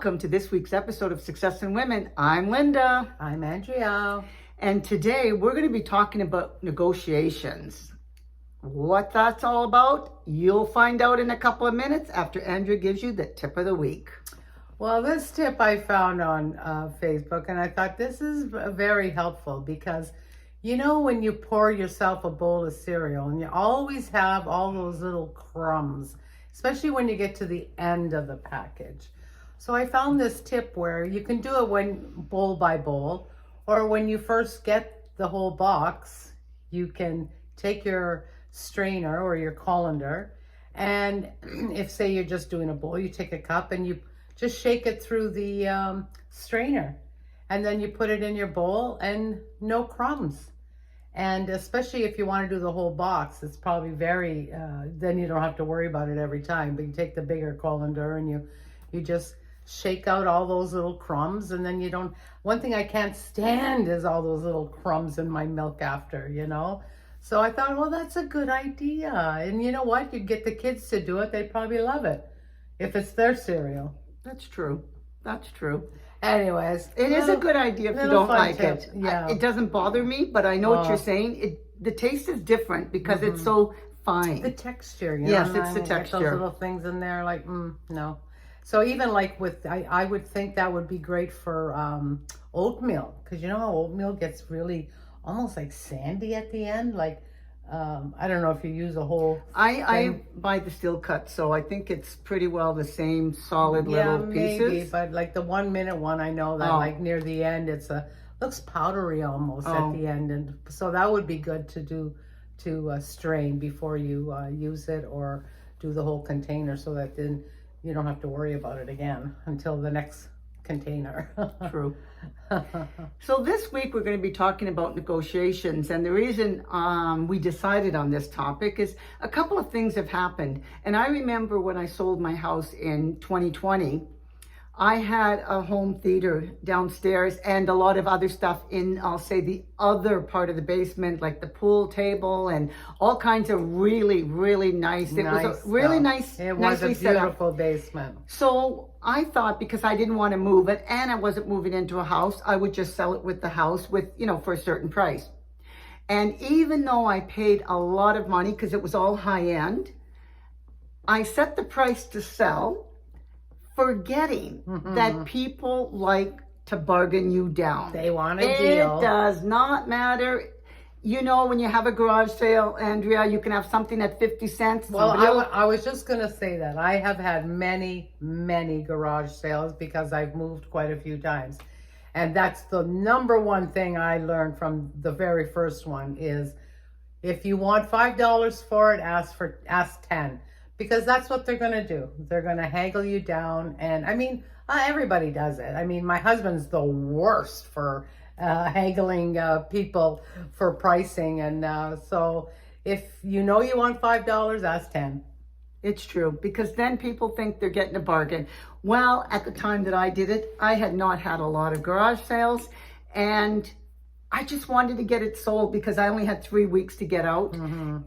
welcome to this week's episode of Success in Women. I'm Linda. I'm Andrea. And today we're going to be talking about negotiations. What that's all about, you'll find out in a couple of minutes after Andrea gives you the tip of the week. Well, this tip I found on Facebook, and I thought this is very helpful because, you know, when you pour yourself a bowl of cereal and you always have all those little crumbs, especially when you get to the end of the package. So I found this tip where you can do it when bowl by bowl, or when you first get the whole box, you can take your strainer or your colander, and if say you're just doing a bowl, you take a cup and you just shake it through the strainer, and then you put it in your bowl and no crumbs. And especially if you want to do the whole box, it's probably very, then you don't have to worry about it every time. But you take the bigger colander and you just shake out all those little crumbs, and then you don't, one thing I can't stand is all those little crumbs in my milk after, you know. So I thought, well, that's a good idea. And you know what? You get the kids to do it, they'd probably love it if it's their cereal. That's true. That's true. Anyways, It is a good idea if you don't like tip. it. Yeah. It doesn't bother me, but I know what you're saying. The taste is different because it's so fine. The texture, you know. Yes, and it's the I get texture. Those little things in there, like, no. So even like with, I would think that would be great for oatmeal, because you know how oatmeal gets really almost like sandy at the end, like. I don't know if you use a whole I buy the steel cut, so I think it's pretty well the same solid little pieces. Maybe, but like the 1 minute one, I know that like near the end, looks powdery almost at the end, and so that would be good to do to strain before you use it, or do the whole container, so that then you don't have to worry about it again until the next container. True. So this week we're going to be talking about negotiations, and the reason we decided on this topic is a couple of things have happened. And I remember when I sold my house in 2020, I had a home theater downstairs and a lot of other stuff in, I'll say, the other part of the basement, like the pool table and all kinds of really, really nice. It was a really nice, it was nicely a set up beautiful basement. So I thought, because I didn't want to move it and I wasn't moving into a house, I would just sell it with the house with, you know, for a certain price. And even though I paid a lot of money because it was all high end, I set the price to sell, forgetting that people like to bargain you down. They want a deal. It does not matter. You know, when you have a garage sale, Andrea, you can have something at 50 cents. Well, I was just going to say that. I have had many, many garage sales because I've moved quite a few times. And that's the number one thing I learned from the very first one is, if you want $5 for it, ask 10. Because that's what they're going to do. They're going to haggle you down. And I mean, everybody does it. I mean, my husband's the worst for haggling people for pricing. And so if you know you want $5, ask 10. It's true, because then people think they're getting a bargain. Well, at the time that I did it, I had not had a lot of garage sales, and I just wanted to get it sold because I only had 3 weeks to get out.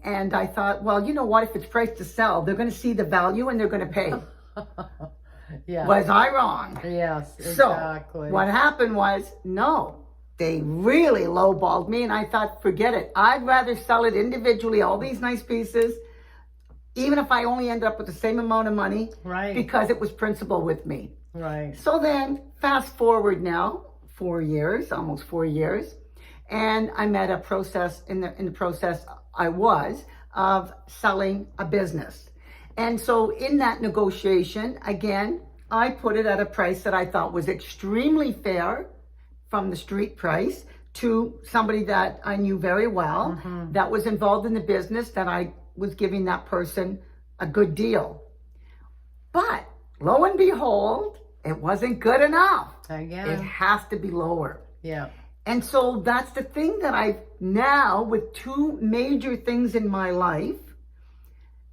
And I thought, well, you know what? If it's priced to sell, they're going to see the value and they're going to pay. Yeah. Was I wrong? Yes, exactly. So what happened was, no, they really lowballed me. And I thought, forget it. I'd rather sell it individually, all these nice pieces, even if I only ended up with the same amount of money. Right. Because it was principle with me. Right. So then, fast forward now, 4 years, almost 4 years. And I'm at a process, in the process I was, of selling a business. And so in that negotiation, again, I put it at a price that I thought was extremely fair from the street price to somebody that I knew very well, that was involved in the business, that I was giving that person a good deal. But lo and behold, it wasn't good enough. Again. It has to be lower. Yeah. And so that's the thing that I've now, with 2 major things in my life,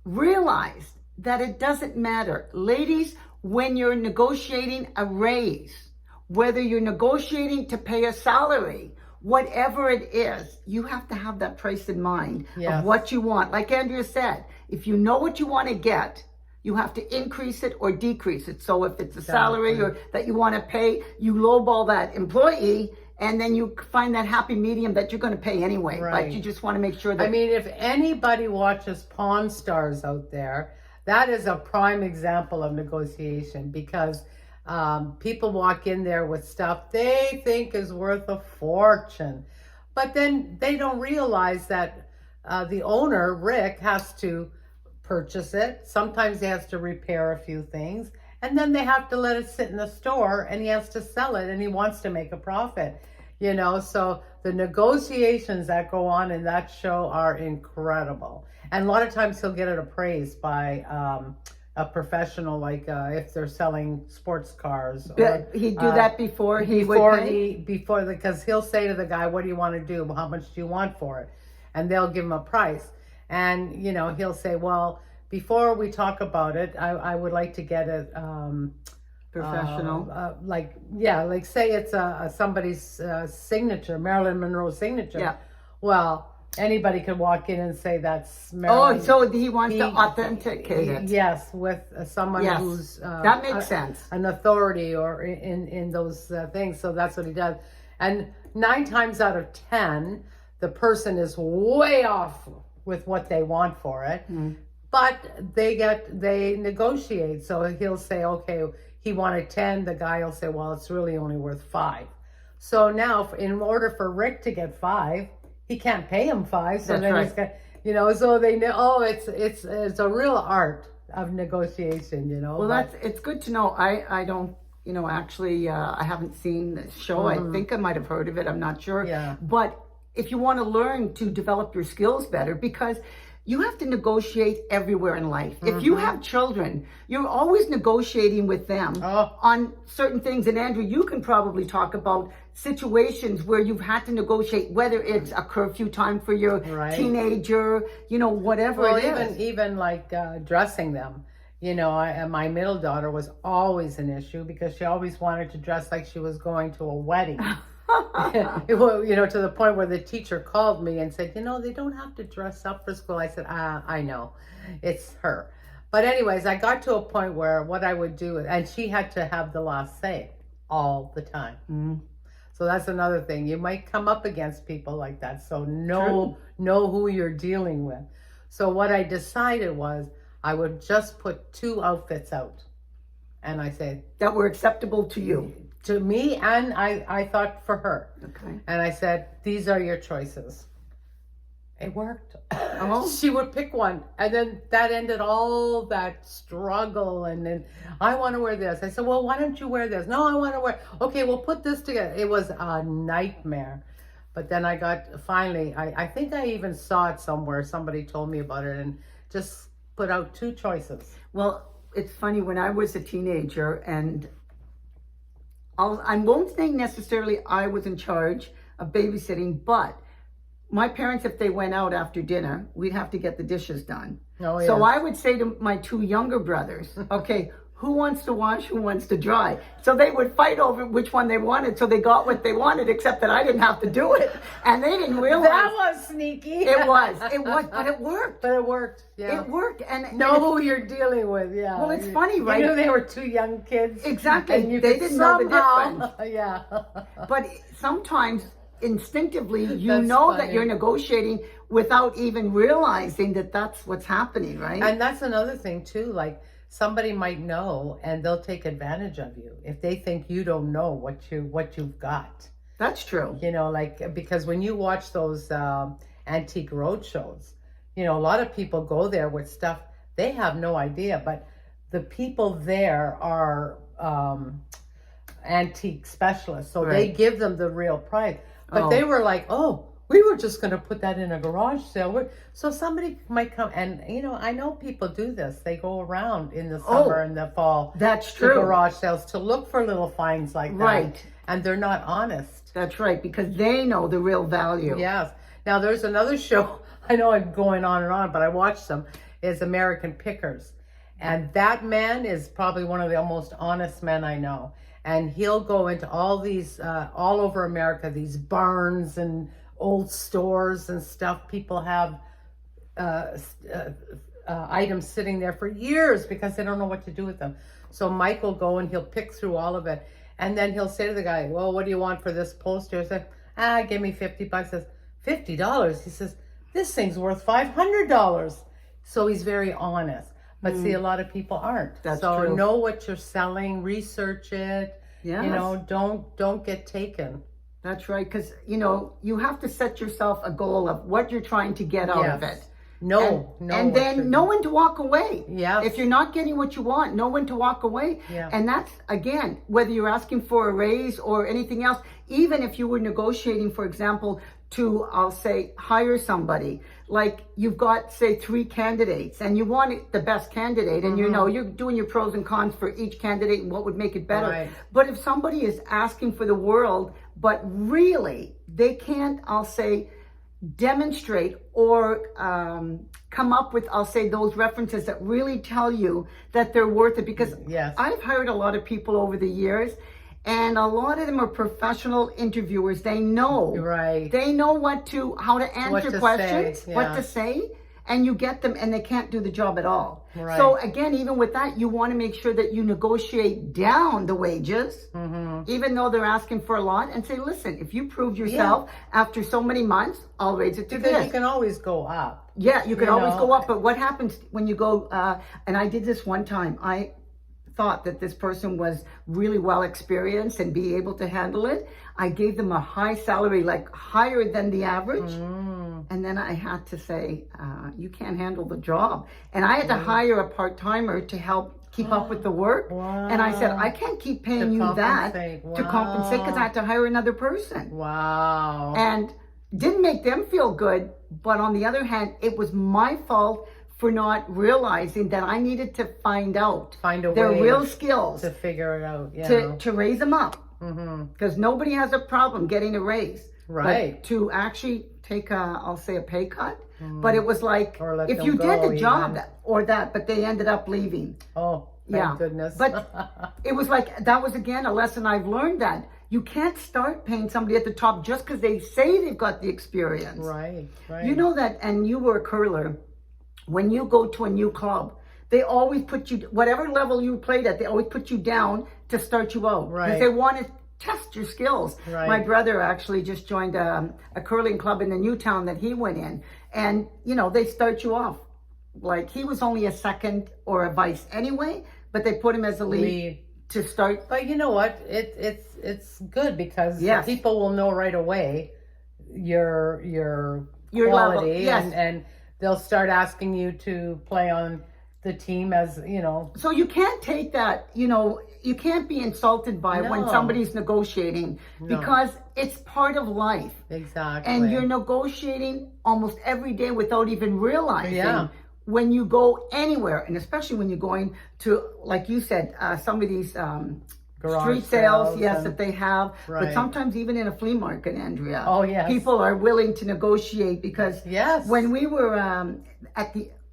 realized that it doesn't matter. Ladies, when you're negotiating a raise, whether you're negotiating to pay a salary, whatever it is, you have to have that price in mind of what you want. Like Andrea said, if you know what you want to get, you have to increase it or decrease it. So if it's a salary or that you want to pay, you lowball that employee, and then you find that happy medium that you're going to pay anyway. Right. But you just want to make sure that. I mean, if anybody watches Pawn Stars out there, that is a prime example of negotiation, because people walk in there with stuff they think is worth a fortune, but then they don't realize that the owner, Rick, has to purchase it. Sometimes he has to repair a few things, and then they have to let it sit in the store, and he has to sell it, and he wants to make a profit. So the negotiations that go on in that show are incredible. And a lot of times he'll get it appraised by a professional, like if they're selling sports cars. But he'd do that before he would pay? Because he'll say to the guy, what do you want to do? How much do you want for it? And they'll give him a price. And, he'll say, well, before we talk about it, I would like to get it... professional. Like say it's somebody's signature, Marilyn Monroe signature. Yeah. Well, anybody could walk in and say that's Marilyn. Oh, so he wants to authenticate it. Yes, with someone Yes, who's that makes sense. An authority or in those things. So that's what he does. And 9 times out of 10, the person is way off with what they want for it. But they negotiate. So he'll say, okay, he wanted 10. The guy will say, well, it's really only worth 5. So now, in order for Rick to get 5, he can't pay him 5. So That's then right. he's got, so they know. Oh, it's a real art of negotiation. Well, it's good to know. I don't. Actually, I haven't seen the show. I think I might have heard of it. I'm not sure. Yeah. But if you want to learn to develop your skills better, because you have to negotiate everywhere in life. If you have children, you're always negotiating with them on certain things. And Andrew, you can probably talk about situations where you've had to negotiate, whether it's a curfew time for your teenager, whatever Well, it is. even like dressing them. My middle daughter was always an issue because she always wanted to dress like she was going to a wedding. To the point where the teacher called me and said, they don't have to dress up for school. I said, I know, it's her. But anyways, I got to a point where what I would do, and she had to have the last say all the time. So that's another thing. You might come up against people like that. So know who you're dealing with. So what I decided was I would just put 2 outfits out. And I said, that were acceptable to you. To me, and I thought for her. Okay. And I said, these are your choices. It worked. Oh. She would pick one. And then that ended all that struggle. And then, I want to wear this. I said, well, why don't you wear this? No, I want to wear. Okay, we'll put this together. It was a nightmare. But then I think I even saw it somewhere. Somebody told me about it and just put out 2 choices. Well, it's funny, when I was a teenager, and I won't say necessarily I was in charge of babysitting, but my parents, if they went out after dinner, we'd have to get the dishes done. Oh, So yes. I would say to my 2 younger brothers, okay, who wants to wash, who wants to dry? So they would fight over which one they wanted. So they got what they wanted, except that I didn't have to do it. And they didn't realize. That was sneaky. It was, but it worked. But it worked. Yeah. It worked. And Know who you're dealing with. Yeah. Well, it's funny, right? You knew they were 2 young kids. Exactly. And you They could didn't know the somehow- difference. Yeah. But sometimes instinctively you That's know funny. that you're negotiating without even realizing that that's what's happening, right? And that's another thing too. Like somebody might know, and they'll take advantage of you if they think you don't know what you've got. That's true. Because when you watch those antique road shows, a lot of people go there with stuff they have no idea, but the people there are antique specialists, so they give them the real price. But they were like, oh, we were just going to put that in a garage sale. So somebody might come, and I know people do this. They go around in the summer and the fall. That's to true. garage sales to look for little finds like that. Right. And they're not honest. That's right, because they know the real value. Yes. Now there's another show. I know I'm going on, but I watched them. Is American Pickers. And that man is probably one of the most honest men I know. And he'll go into all these, all over America, these barns and old stores and stuff. People have items sitting there for years because they don't know what to do with them. So Mike will go and he'll pick through all of it. And then he'll say to the guy, well, what do you want for this poster? I said, give me $50. He says, $50? He says, this thing's worth $500. So he's very honest. But see, a lot of people aren't. That's so true. know what you're selling, research it. Yes. You know, don't get taken. That's right, because, you know, you have to set yourself a goal of what you're trying to get out of it. And then know when to walk away. Yes. If you're not getting what you want, know when to walk away. Yeah. And that's, again, whether you're asking for a raise or anything else, even if you were negotiating, for example, to, I'll say, hire somebody, like you've got, say, 3 candidates and you want the best candidate and you know, you're doing your pros and cons for each candidate and what would make it better. Right. But if somebody is asking for the world, but really they can't, I'll say, demonstrate or come up with, I'll say, those references that really tell you that they're worth it. Because Yes. I've hired a lot of people over the years, and a lot of them are professional interviewers. They know, Right. they know how to answer to questions, say, what yeah. to say, and you get them and they can't do the job at all. Right. So again, even with that, you want to make sure that you negotiate down the wages, even though they're asking for a lot, and say, listen, if you prove yourself after so many months, I'll raise it to Because this. you can always go up. Yeah, you can you always know. go up, but what happens when you go, and I did this one time, I thought that this person was really well experienced and be able to handle it. I gave them a high salary, like higher than the average. And then I had to say, you can't handle the job. And I had to hire a part-timer to help keep up with the work. Wow. And I said, I can't keep paying you that compensate. to compensate because I had to hire another person. Wow. And didn't make them feel good. But on the other hand, it was my fault for not realizing that I needed to find out Find a their way real skills to figure it out. Yeah. to raise them up. Because nobody has a problem getting a raise. Right. But to actually take I'll say a pay cut. But it was like, Or let if them you did go the job even. or that, but they ended up leaving. Oh, thank goodness. But it was like, that was again a lesson I've learned, that you can't start paying somebody at the top just because they say they've got the experience. right. You know that, and you were a curler, when you go to a new club, they always put you, whatever level you played at, they always put you down to start you out. Right. Because they want to test your skills. Right. My brother actually just joined a curling club in the new town that he went in. And, you know, they start you off. Like, he was only a second or a vice anyway, but they put him as a lead to start. But you know what? It's good because Yes. people will know right away your Your quality, level, yes. and they'll start asking you to play on the team as, you know. So you can't take that, you know, you can't be insulted by when No. somebody's negotiating because it's part of life. Exactly. And you're negotiating almost every day without even realizing Yeah. when you go anywhere, and especially when you're going to, like you said, some of these Garage street sales, sales yes, and- that they have, but Right. sometimes even in a flea market, Andrea. Oh, yes. People are willing to negotiate because Yes. when we were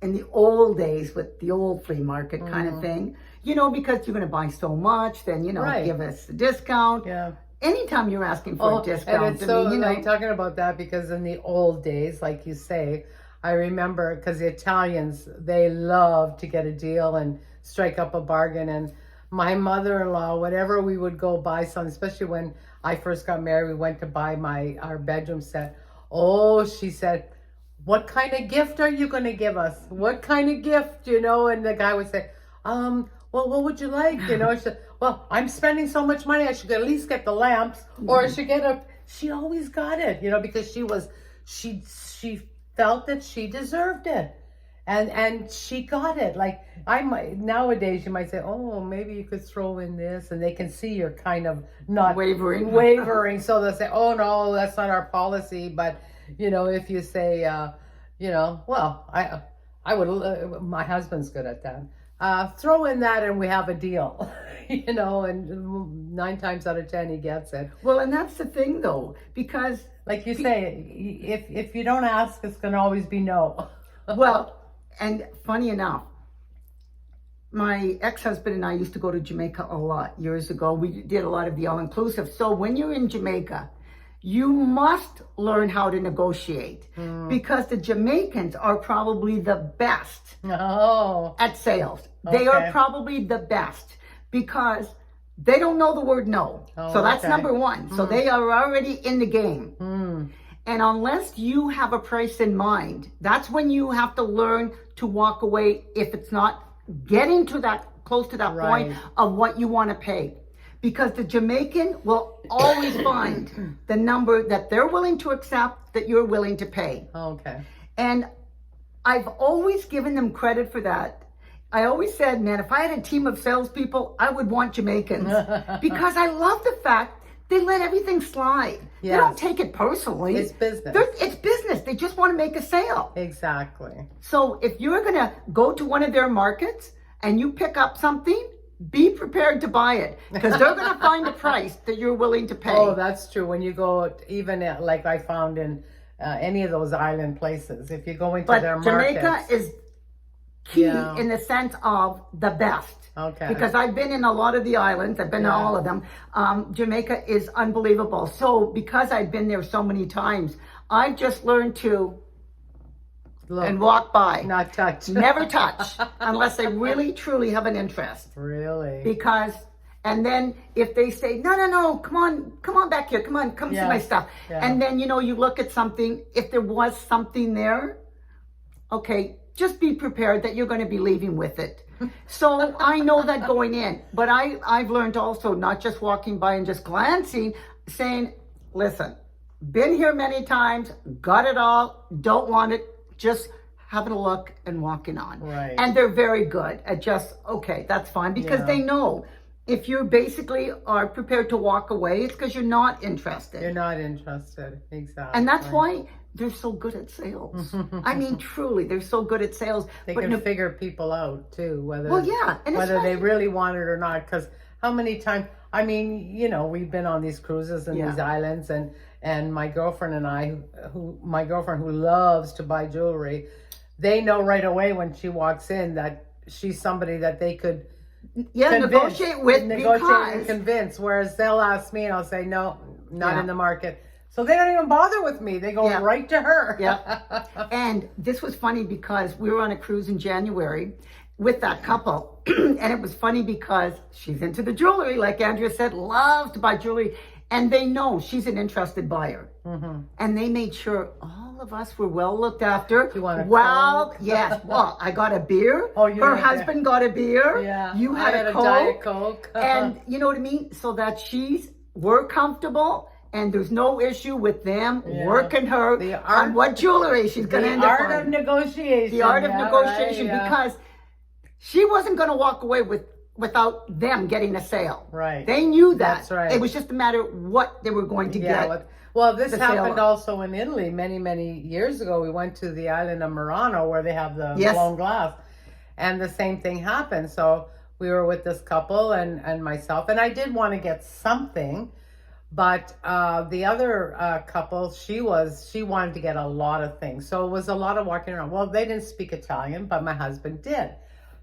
in the old days with the old flea market kind of thing, you know, because you're going to buy so much, then, you know, Right. give us a discount. Yeah. Anytime you're asking for a discount, and it's so you know, like talking about that because in the old days, like you say, I remember because the Italians, they love to get a deal and strike up a bargain. And my mother-in-law, whenever we would go buy something, especially when I first got married, we went to buy our bedroom set. Oh, she said, what kind of gift are you going to give us? What kind of gift, you know? And the guy would say, well, what would you like? You know, she said, well, I'm spending so much money, I should at least get the lamps, or I should get she always got it, you know, because she felt that she deserved it. And she got it. Like, nowadays you might say, oh, maybe you could throw in this, and they can see you're kind of not wavering. So they'll say, oh no, that's not our policy. But, you know, if you say, you know, well, I would, my husband's good at that. Throw in that and we have a deal, you know, and 9 times out of 10 he gets it. well, and that's the thing though, because Like you say, if you don't ask, it's going to always be no. well, and funny enough, my ex-husband and I used to go to Jamaica a lot years ago. We did a lot of the all-inclusive. So when you're in Jamaica, You must learn how to negotiate because the Jamaicans are probably the best Oh, at sales. They are Okay. probably the best because they don't know the word no. Oh, So that's okay. number one. So they are already in the game. mm, And unless you have a price in mind, that's when you have to learn to walk away if it's not getting to that close to that point Right. of what you want to pay. Because the Jamaican will always find the number that they're willing to accept that you're willing to pay. okay. And I've always given them credit for that. I always said, man, if I had a team of salespeople, I would want Jamaicans because I love the fact they let everything slide. They Yes. don't take it personally. It's business. It's business. They just want to make a sale. Exactly. So if you're going to go to one of their markets and you pick up something, be prepared to buy it because they're going to find a price that you're willing to pay. Oh, that's true. When you go, even like I found in any of those island places, if you go into but their Jamaica markets. is key Yeah. in the sense of the best. Okay. Because I've been in a lot of the islands, I've been to Yeah. all of them. Jamaica is unbelievable. So because I've been there so many times, I've just learned to Look, and walk by. not touch. Never touch unless they really truly have an interest. Really? Because and then if they say no, come on back here, come see my Yes. stuff. Yeah. And then you look at something, if there was something there, okay, just be prepared that you're going to be leaving with it. So I know that going in, but I've learned also not just walking by and just glancing, saying, listen, been here many times, got it all, don't want it, just having a look and walking on. Right. And they're very good at just, okay, that's fine, because Yeah. they know if you basically are prepared to walk away, it's because you're not interested. You're not interested. Exactly. And that's why they're so good at sales. I mean, truly, they're so good at sales. they but can no- figure people out too, whether Well, yeah, and whether they especially- really want it or not. Because how many times? I mean, we've been on these cruises and Yeah. these islands, and my girlfriend and I, my girlfriend who loves to buy jewelry, they know right away when she walks in that she's somebody that they could yeah, convince, negotiate with negotiate and because convince. Whereas they'll ask me and I'll say no, not Yeah. in the market. So they don't even bother with me. They go Yeah. right to her. Yeah. And this was funny because we were on a cruise in January with that couple. And it was funny because she's into the jewelry, like Andrea said, loves to buy jewelry. And they know she's an interested buyer. Mm-hmm. And they made sure all of us were well looked after. You want a Well, Coke? yes. Well, I got a beer. Oh, you Her had husband got a beer. Yeah. You I had, a Coke. Diet Coke. And you know what I mean? So that we're comfortable and there's no issue with them Yeah. working her The art- on what jewelry she's going to the end up art of on. negotiation. The art of yeah, negotiation, right, yeah. because she wasn't going to walk away without them getting a sale. Right. They knew that. That's right. It was just a matter of what they were going to Yeah, get. well, this the sale happened of. also in Italy many, many years ago. We went to the island of Murano where they have the Yes. blown glass, and the same thing happened. So we were with this couple and myself, and I did want to get something, but the other couple, she wanted to get a lot of things. So it was a lot of walking around. Well, they didn't speak Italian, but my husband did.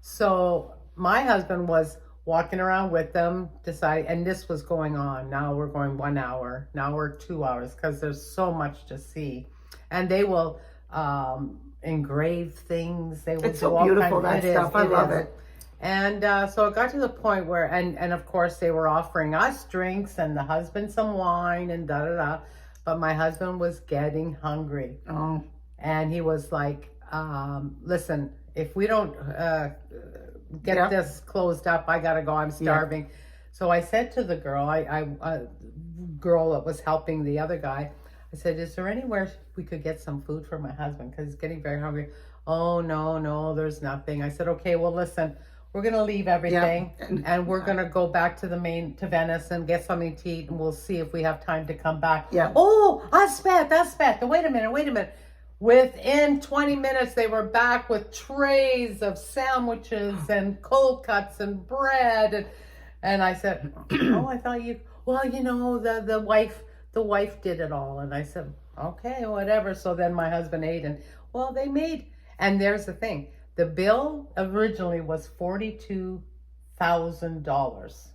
So my husband was walking around with them, and this was going on. Now we're going 1 hour, now we're 2 hours, because there's so much to see. And they will engrave things. They will It's do so all beautiful, kinds- that it is, stuff. I love is. it. And so it got to the point where, and of course they were offering us drinks and the husband some wine and da-da-da. But my husband was getting hungry. Oh, And he was like, listen, if we don't get Yeah. this closed up, I gotta go, I'm starving. So I said to the girl, girl that was helping the other guy, I said, is there anywhere we could get some food for my husband? Because he's getting very hungry. Oh, no, there's nothing. I said, okay, well, listen, we're gonna leave everything and we're gonna go back to Venice and get something to eat, and we'll see if we have time to come back. Yeah. Oh, aspetta, wait a minute. Within 20 minutes, they were back with trays of sandwiches and cold cuts and bread. And I said, oh, I thought the wife did it all. And I said, okay, whatever. So then my husband ate, and well, they made, and there's the thing. The bill originally was $42,000.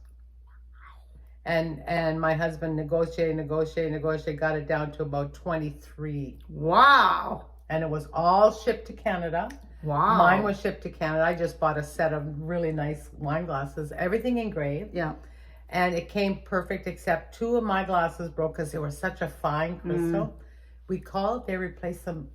and my husband negotiated, got it down to about 23. Wow. And it was all shipped to Canada. Wow. Mine was shipped to Canada. I just bought a set of really nice wine glasses, everything engraved. Yeah. And it came perfect, except 2 of my glasses broke because they were such a fine crystal. We called, they replaced them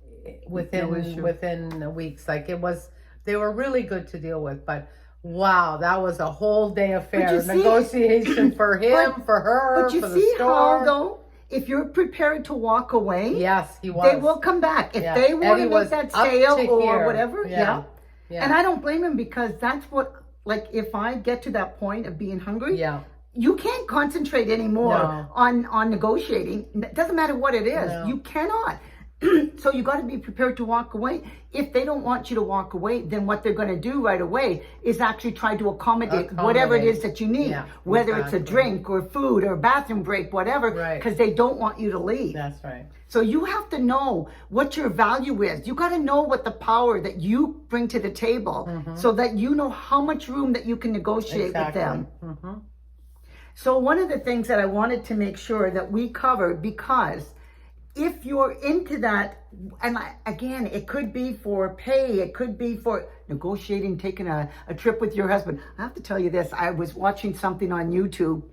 within weeks. Like they were really good to deal with. But wow, that was a whole day affair. Negotiation for him, for her, but you for the see store. how though, if you're prepared to walk away, Yes, he was. they will come back. If Yeah. they want Eddie to was make that up sale to or here. whatever, Yeah. And I don't blame him, because that's what, like, if I get to that point of being hungry, Yeah. you can't concentrate anymore No. on negotiating. It doesn't matter what it is. No. You cannot. So you got to be prepared to walk away. If they don't want you to walk away, then what they're going to do right away is actually try to accommodate whatever it is that you need, Yeah, whether it's a drink or food or a bathroom break, whatever, Right. because they don't want you to leave. That's right. So you have to know what your value is. You got to know what the power that you bring to the table, so that you know how much room that you can negotiate with them. Mm-hmm. So one of the things that I wanted to make sure that we covered, because if you're into that, and again, it could be for pay, it could be for negotiating, taking a trip with your husband. I have to tell you this, I was watching something on YouTube,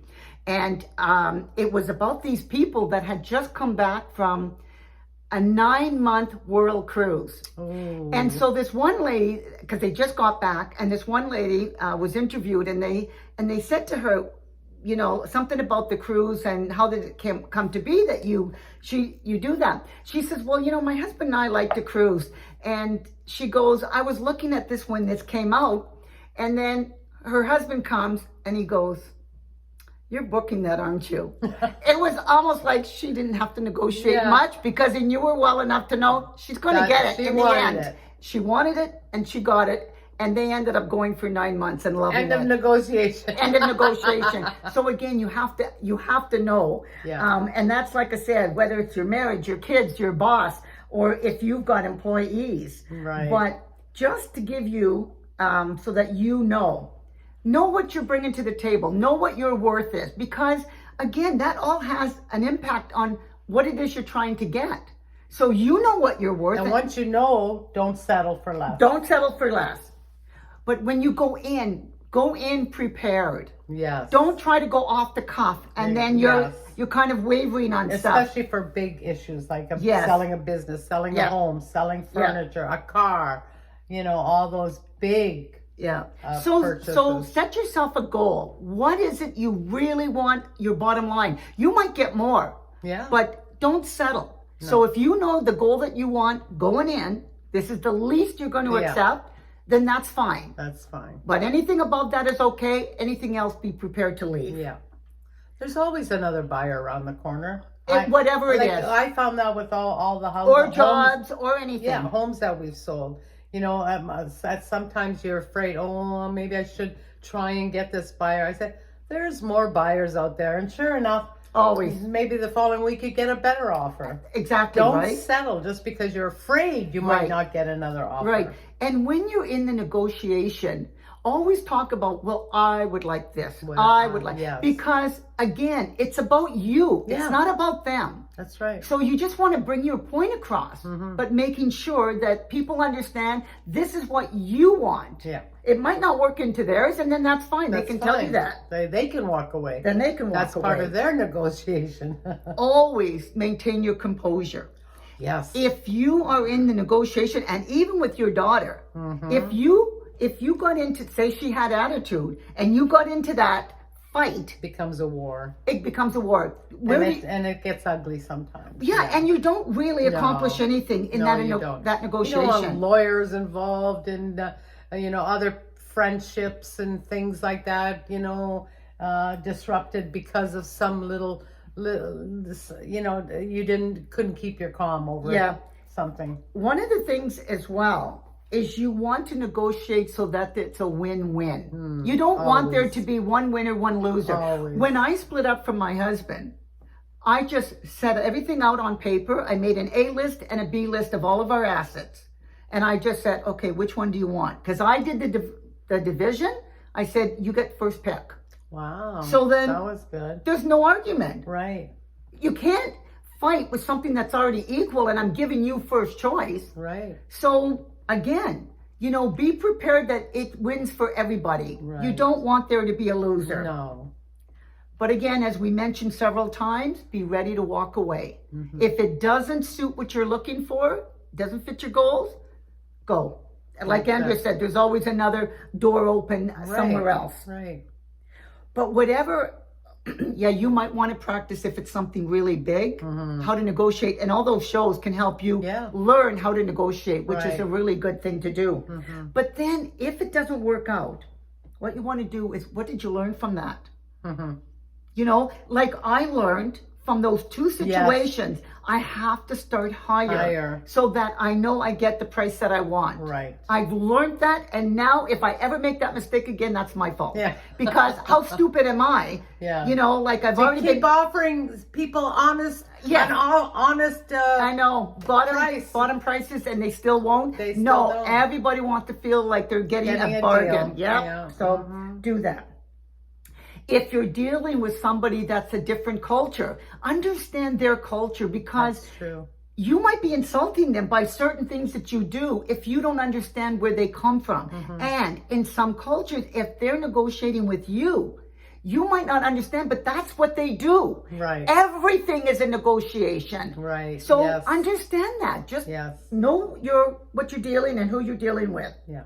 and it was about these people that had just come back from a 9-month world cruise. Ooh. And so this one lady, because they just got back, and this one lady was interviewed, and they said to her, you know, something about the cruise and how did it come to be that you do that. She says, well, you know, my husband and I like to cruise. And she goes, I was looking at this when this came out, and then her husband comes and he goes, you're booking that, aren't you? It was almost like she didn't have to negotiate much, because he knew her well enough to know she's going to get it in the end. She wanted it and she got it. And they ended up going for 9 months and loving it. End of negotiation. End of negotiation. So again, you have to know. Yeah. And that's, like I said, whether it's your marriage, your kids, your boss, or if you've got employees. Right. But just to give you, so that you know what you're bringing to the table, know what your worth is, because again, that all has an impact on what it is you're trying to get. So you know what you're worth. And once you know, don't settle for less. Don't settle for less. But when you go in prepared. Yes. Don't try to go off the cuff, and then you're kind of wavering on stuff. Especially for big issues like Yes. selling a business, selling a home, selling furniture, a car, you know, all those big So purchases. set yourself a goal. What is it you really want, your bottom line? You might get more, but don't settle. No. So if you know the goal that you want going in, this is the least you're going to accept, then that's fine. That's fine. But anything above that is okay. Anything else, be prepared to leave. Yeah. There's always another buyer around the corner. Whatever it is. I found that with all the houses. Or jobs, or anything. Yeah, homes that we've sold. You know, sometimes you're afraid, oh, maybe I should try and get this buyer. I said, there's more buyers out there. And sure enough, always. Maybe the following week you get a better offer. Exactly. Don't settle just because you're afraid you might not get another offer. Right. And when you're in the negotiation, always talk about, well, I would like this. I would like, because again, it's about you. Yeah. It's not about them. That's right. So you just want to bring your point across, but making sure that people understand this is what you want. Yeah. It might not work into theirs, and then that's fine. They can tell you that. They can walk away. Then they can walk away. That's part of their negotiation. Always maintain your composure. Yes. If you are in the negotiation, and even with your daughter, if you got into, say she had attitude, and you got into that fight, becomes a war. It becomes a war. And it gets ugly sometimes. Yeah, and you don't really accomplish anything in that negotiation. You don't have lawyers involved and other friendships and things like that, disrupted because of some little you couldn't keep your calm over something. One of the things as well is you want to negotiate so that it's a win-win. You don't want there to be one winner, one loser. Always. When I split up from my husband, I just set everything out on paper. I made an A list and a B list of all of our assets. And I just said, okay, which one do you want? Because I did the division. I said, you get first pick. Wow. So then- that was good. There's no argument. Right. You can't fight with something that's already equal and I'm giving you first choice. Right. So again, be prepared that it wins for everybody. Right. You don't want there to be a loser. No. But again, as we mentioned several times, be ready to walk away. Mm-hmm. If it doesn't suit what you're looking for, doesn't fit your goals, go. And like Andrea said, there's always another door open somewhere else. Right. But whatever, you might want to practice if it's something really big, how to negotiate. And all those shows can help you learn how to negotiate, which is a really good thing to do. But then if it doesn't work out, what you want to do is, what did you learn from that? Like I learned from those two situations, I have to start higher so that I know I get the price that I want. Right. I've learned that, and now if I ever make that mistake again, that's my fault. Yeah. Because how stupid am I? Yeah. Like I've already Keep been. offering people honest, honest. I know price. bottom prices, and they still won't. They still no, don't. Everybody wants to feel like they're getting a bargain. deal. Yeah. So do that. If you're dealing with somebody that's a different culture, understand their culture, because That's true. you might be insulting them by certain things that you do if you don't understand where they come from. And in some cultures, if they're negotiating with you, you might not understand, but that's what they do. Right. Everything is a negotiation. Right. So yes. understand that. Just Yes. know what you're dealing and who you're dealing with. Yeah.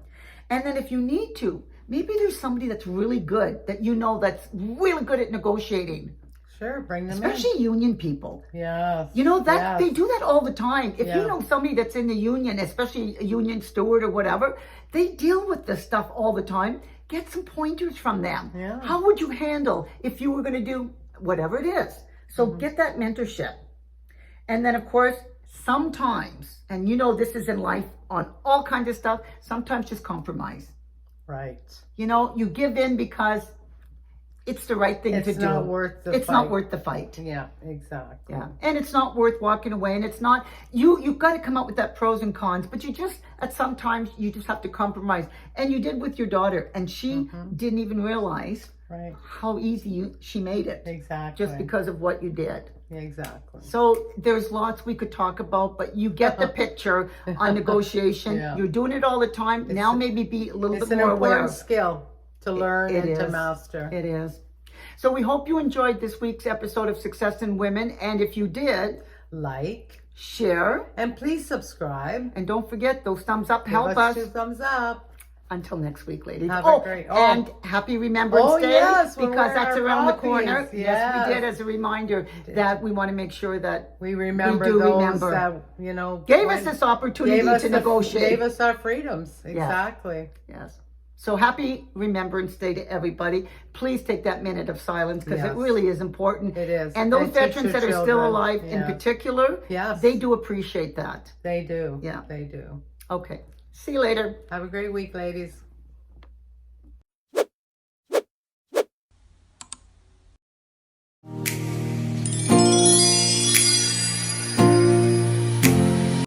And then if you need to, maybe there's somebody that's really good, that's really good at negotiating. Sure. Bring them Especially union people. in. Yes. They do that all the time. If you Yeah. know somebody that's in the union, especially a union steward or whatever, they deal with this stuff all the time. Get some pointers from them. Yeah. How would you handle if you were going to do whatever it is? So get that mentorship. And then, of course, sometimes, and this is in life on all kinds of stuff, sometimes just compromise. Right. You give in because it's the right thing to do. It's not worth the It's fight. not worth the fight. Yeah, exactly. Yeah. And it's not worth walking away. And it's not, you've got to come up with that pros and cons, but sometimes you just have to compromise. And you did with your daughter, and she didn't even realize how easy she made it. Exactly. Just because of what you did. Exactly. So there's lots we could talk about, but you get the picture on negotiation. Yeah. You're doing it all the time. Now maybe be a little It's bit an more aware. important skill to learn It and to is. master. It is. So we hope you enjoyed this week's episode of Success in Women. And if you did, Like, share, and please subscribe. and don't forget those thumbs up help Give us. 2 thumbs up. Until next week, ladies. Have a great- and happy Remembrance Day, yes, we're because wearing that's our around the poppies. corner. Yes, we Yes. did, as a reminder that we want to make sure that We remember do those remember. that, gave when- us this opportunity to negotiate. Gave us our freedoms. Exactly. Yes. So happy Remembrance Day to everybody. Please take that minute of silence, because it Yes. really is important. It is. And those And teach veterans your that are still children. alive in Yes. particular, Yes. they do appreciate that. They do. Yeah. They do. Okay. See you later. Have a great week, ladies.